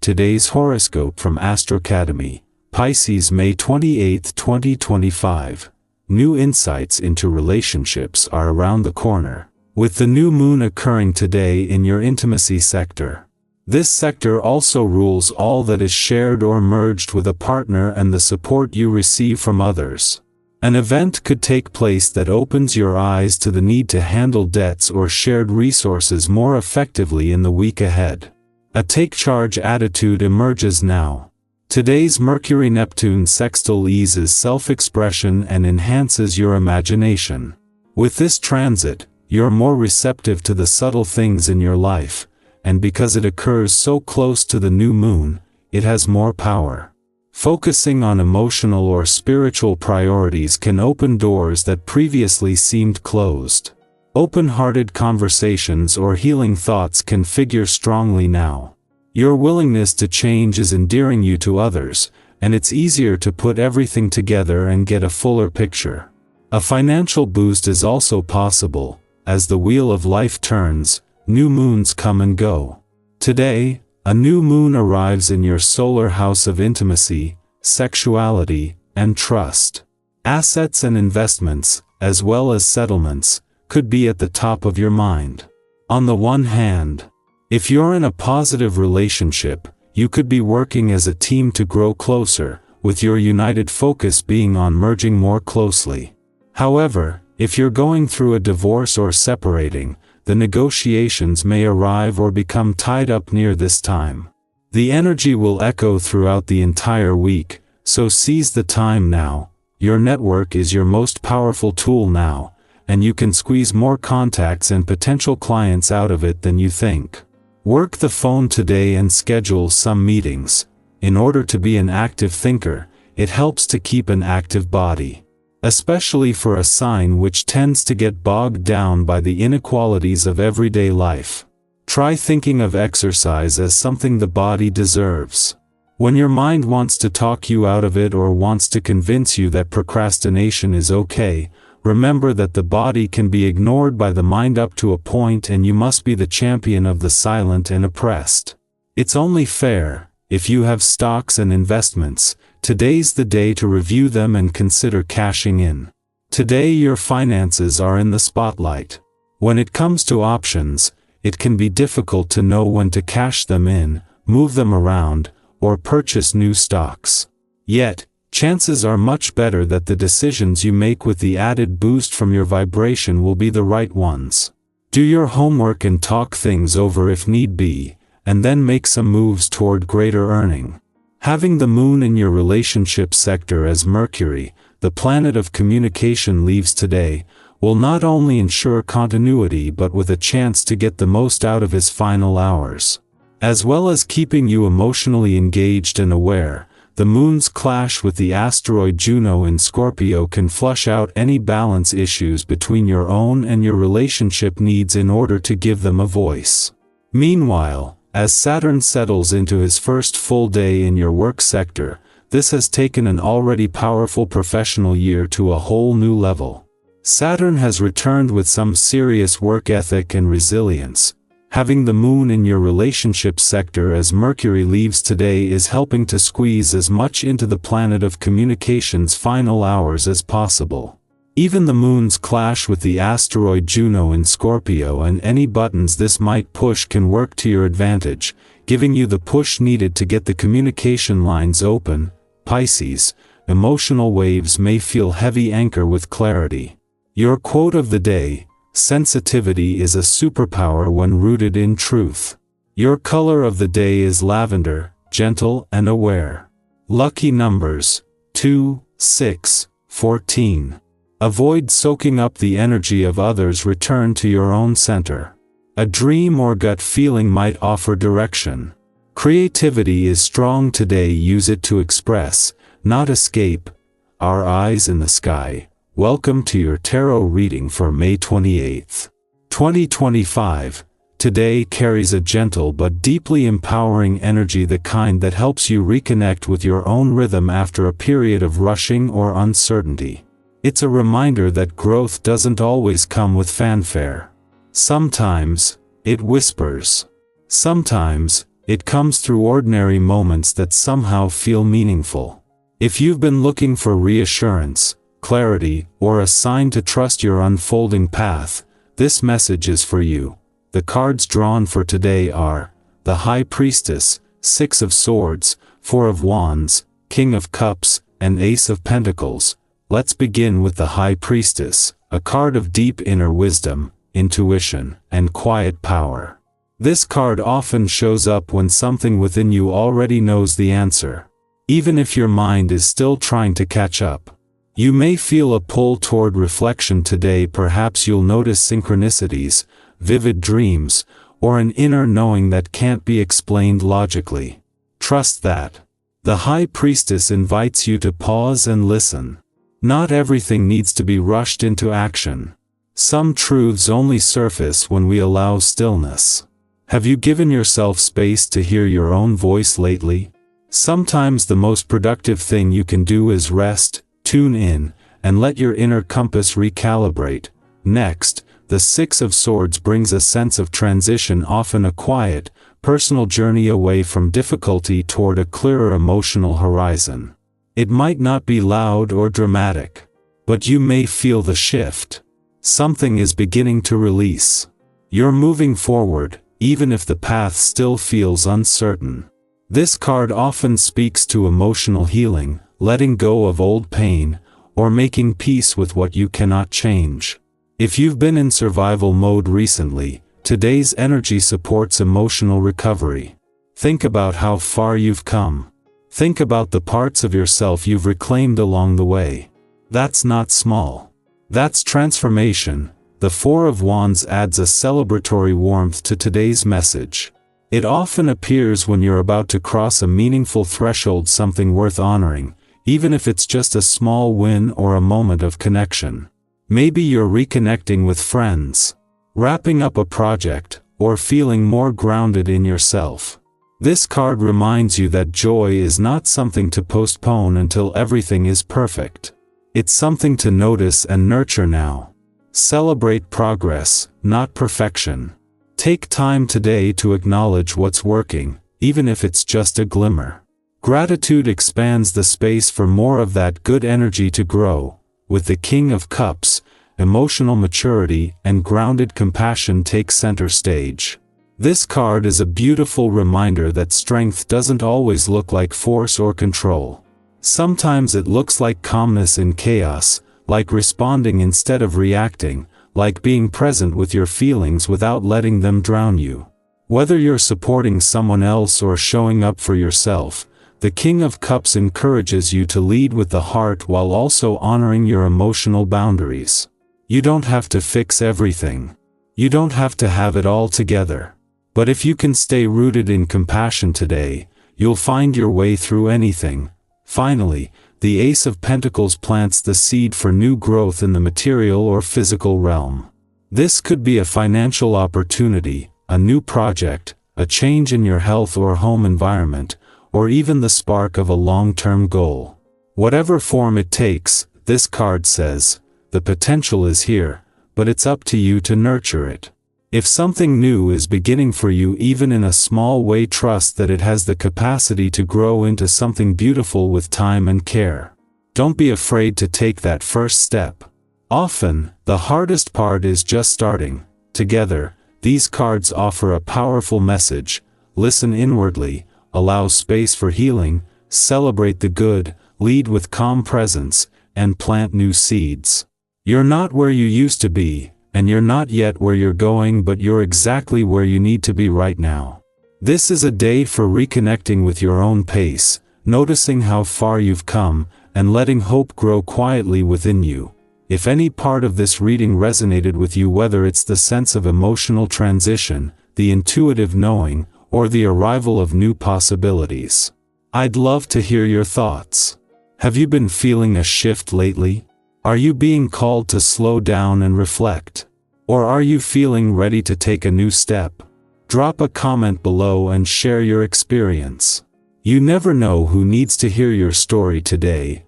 Today's horoscope from Astrocademy, Pisces, May 28, 2025. New insights into relationships are around the corner, with the new moon occurring today in your intimacy sector. This sector also rules all that is shared or merged with a partner and the support you receive from others. An event could take place that opens your eyes to the need to handle debts or shared resources more effectively in the week ahead. A take-charge attitude emerges now. Today's Mercury-Neptune sextile eases self-expression and enhances your imagination. With this transit, you're more receptive to the subtle things in your life, and because it occurs so close to the new moon, it has more power. Focusing on emotional or spiritual priorities can open doors that previously seemed closed. Open-hearted conversations or healing thoughts can figure strongly now. Your willingness to change is endearing you to others, and it's easier to put everything together and get a fuller picture. A financial boost is also possible. As the wheel of life turns, new moons come and go. Today, a new moon arrives in your solar house of intimacy, sexuality, and trust. Assets and investments, as well as settlements, could be at the top of your mind. On the one hand, if you're in a positive relationship, you could be working as a team to grow closer, with your united focus being on merging more closely. However, if you're going through a divorce or separating, the negotiations may arrive or become tied up near this time. The energy will echo throughout the entire week, so seize the time now. Your network is your most powerful tool now, and you can squeeze more contacts and potential clients out of it than you think. Work the phone today and schedule some meetings. In order to be an active thinker, it helps to keep an active body. Especially for a sign which tends to get bogged down by the inequalities of everyday life. Try thinking of exercise as something the body deserves. When your mind wants to talk you out of it or wants to convince you that procrastination is okay, remember that the body can be ignored by the mind up to a point, and you must be the champion of the silent and oppressed. It's only fair. If you have stocks and investments, today's the day to review them and consider cashing in. Today your finances are in the spotlight. When it comes to options, it can be difficult to know when to cash them in, move them around, or purchase new stocks. Yet, chances are much better that the decisions you make with the added boost from your vibration will be the right ones. Do your homework and talk things over if need be, and then make some moves toward greater earning. Having the moon in your relationship sector as Mercury, the planet of communication, leaves today, will not only ensure continuity but with a chance to get the most out of his final hours. As well as keeping you emotionally engaged and aware, the moon's clash with the asteroid Juno in Scorpio can flush out any balance issues between your own and your relationship needs in order to give them a voice. Meanwhile, as Saturn settles into his first full day in your work sector, this has taken an already powerful professional year to a whole new level. Saturn has returned with some serious work ethic and resilience. Having the moon in your relationship sector as Mercury leaves today is helping to squeeze as much into the planet of communication's final hours as possible. Even the moon's clash with the asteroid Juno in Scorpio and any buttons this might push can work to your advantage, giving you the push needed to get the communication lines open. Pisces, emotional waves may feel heavy. Anchor with clarity. Your quote of the day: sensitivity is a superpower when rooted in truth. Your color of the day is lavender, gentle and aware. Lucky numbers: 2, 6, 14. Avoid soaking up the energy of others. Return to your own center. A dream or gut feeling might offer direction. Creativity is strong today. Use it to express, not escape. Our eyes in the sky. Welcome to your tarot reading for May 28, 2025. Today carries a gentle but deeply empowering energy, the kind that helps you reconnect with your own rhythm after a period of rushing or uncertainty. It's a reminder that growth doesn't always come with fanfare. Sometimes, it whispers. Sometimes, It comes through ordinary moments that somehow feel meaningful. If you've been looking for reassurance, clarity, or a sign to trust your unfolding path, this message is for you. The cards drawn for today are the High Priestess, Six of Swords, Four of Wands, King of Cups, and Ace of Pentacles. Let's begin with the High Priestess, a card of deep inner wisdom, intuition, and quiet power. This card often shows up when something within you already knows the answer, even if your mind is still trying to catch up. You may feel a pull toward reflection today. Perhaps you'll notice synchronicities, vivid dreams, or an inner knowing that can't be explained logically. Trust that. The High Priestess invites you to pause and listen. Not everything needs to be rushed into action. Some truths only surface when we allow stillness. Have you given yourself space to hear your own voice lately? Sometimes the most productive thing you can do is rest, tune in, and let your inner compass recalibrate. Next, the Six of Swords brings a sense of transition, often a quiet, personal journey away from difficulty toward a clearer emotional horizon. It might not be loud or dramatic, but you may feel the shift. Something is beginning to release. You're moving forward, even if the path still feels uncertain. This card often speaks to emotional healing, letting go of old pain, or making peace with what you cannot change. If you've been in survival mode recently, today's energy supports emotional recovery. Think about how far you've come. Think about the parts of yourself you've reclaimed along the way. That's not small. That's transformation. The Four of Wands adds a celebratory warmth to today's message. It often appears when you're about to cross a meaningful threshold, something worth honoring, even if it's just a small win or a moment of connection. Maybe you're reconnecting with friends, wrapping up a project, or feeling more grounded in yourself. This card reminds you that joy is not something to postpone until everything is perfect. It's something to notice and nurture now. Celebrate progress, not perfection. Take time today to acknowledge what's working, even if it's just a glimmer. Gratitude expands the space for more of that good energy to grow. With the King of Cups, emotional maturity and grounded compassion take center stage. This card is a beautiful reminder that strength doesn't always look like force or control. Sometimes it looks like calmness in chaos, like responding instead of reacting, like being present with your feelings without letting them drown you. Whether you're supporting someone else or showing up for yourself, the King of Cups encourages you to lead with the heart while also honoring your emotional boundaries. You don't have to fix everything. You don't have to have it all together. But if you can stay rooted in compassion today, you'll find your way through anything. Finally, the Ace of Pentacles plants the seed for new growth in the material or physical realm. This could be a financial opportunity, a new project, a change in your health or home environment, or even the spark of a long-term goal. Whatever form it takes, this card says, the potential is here, but it's up to you to nurture it. If something new is beginning for you, even in a small way, trust that it has the capacity to grow into something beautiful with time and care. Don't be afraid to take that first step. Often, the hardest part is just starting. Together, these cards offer a powerful message. Listen inwardly, allow space for healing, celebrate the good, lead with calm presence, and plant new seeds. You're not where you used to be, and you're not yet where you're going, but you're exactly where you need to be right now. This is a day for reconnecting with your own pace, noticing how far you've come, and letting hope grow quietly within you. If any part of this reading resonated with you, whether it's the sense of emotional transition, the intuitive knowing, or the arrival of new possibilities, I'd love to hear your thoughts. Have you been feeling a shift lately? Are you being called to slow down and reflect? Or are you feeling ready to take a new step? Drop a comment below and share your experience. You never know who needs to hear your story today.